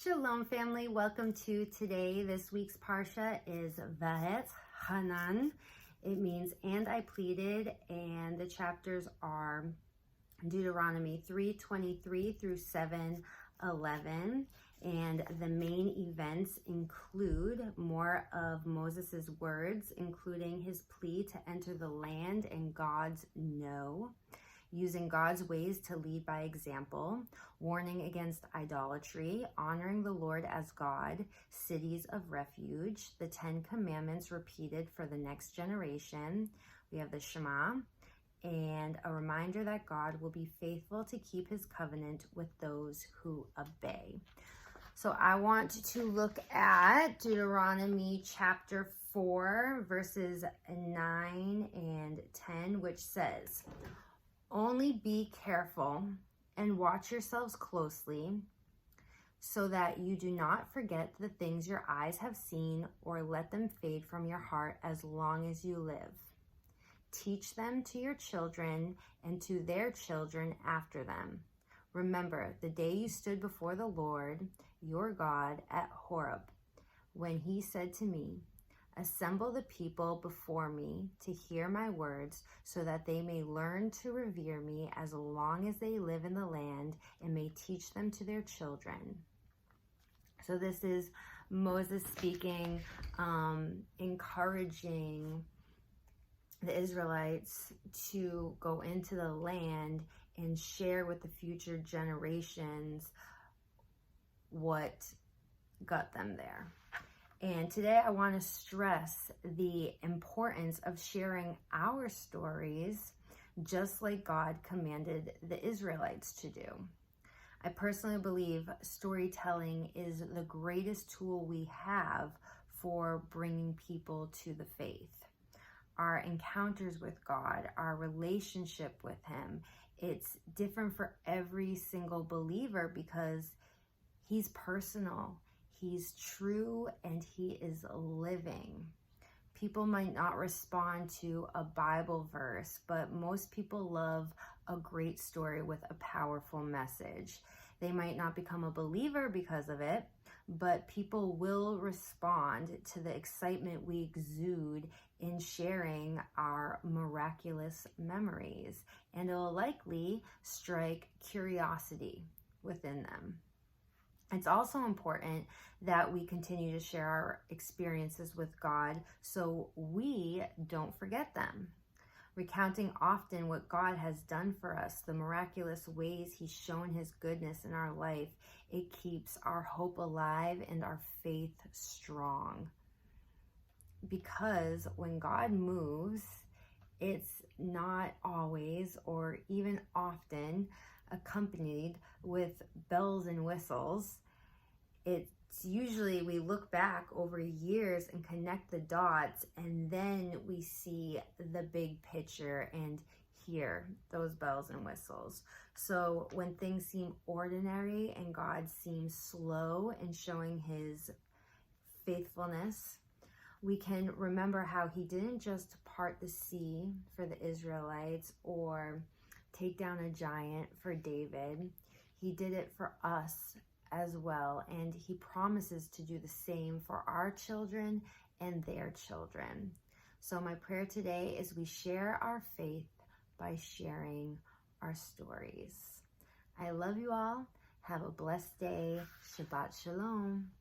Shalom family, welcome to today. This week's Parsha is Vahet Hanan. It means and I pleaded, and the chapters are Deuteronomy 3:23 through 7:11. And the main events include more of Moses' words, including his plea to enter the land and God's no, using God's ways to lead by example, warning against idolatry, honoring the Lord as God, cities of refuge, the 10 commandments repeated for the next generation. We have the Shema, and a reminder that God will be faithful to keep his covenant with those who obey. So I want to look at Deuteronomy chapter 4, verses 9 and 10, which says, "Only be careful and watch yourselves closely so that you do not forget the things your eyes have seen or let them fade from your heart as long as you live. Teach them to your children and to their children after them. Remember the day you stood before the Lord, your God, at Horeb, when he said to me, 'Assemble the people before me to hear my words so that they may learn to revere me as long as they live in the land and may teach them to their children.'" So this is Moses speaking, encouraging the Israelites to go into the land and share with the future generations what got them there. And today I want to stress the importance of sharing our stories just like God commanded the Israelites to do. I personally believe storytelling is the greatest tool we have for bringing people to the faith. Our encounters with God, our relationship with him, it's different for every single believer because he's personal. He's true and he is living. People might not respond to a Bible verse, but most people love a great story with a powerful message. They might not become a believer because of it, but people will respond to the excitement we exude in sharing our miraculous memories, and it will likely strike curiosity within them. It's also important that we continue to share our experiences with God so we don't forget them. Recounting often what God has done for us, the miraculous ways he's shown his goodness in our life, it keeps our hope alive and our faith strong. Because when God moves, it's not always or even often accompanied with bells and whistles. It's usually we look back over years and connect the dots, and then we see the big picture and hear those bells and whistles. So when things seem ordinary and God seems slow in showing his faithfulness, we can remember how he didn't just part the sea for the Israelites or take down a giant for David. He did it for us as well, and he promises to do the same for our children and their children. So my prayer today is we share our faith by sharing our stories. I love you all. Have a blessed day. Shabbat Shalom.